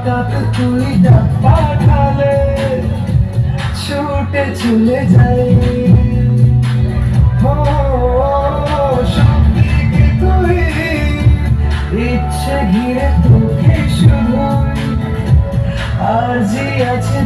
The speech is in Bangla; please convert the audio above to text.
হঠাৎ তুই ডাক পাঠালে ছুটে চলে যাই। ও সবদিকে তুই ইচ্ছে ঘিরে তোকে শুধু আজই আছে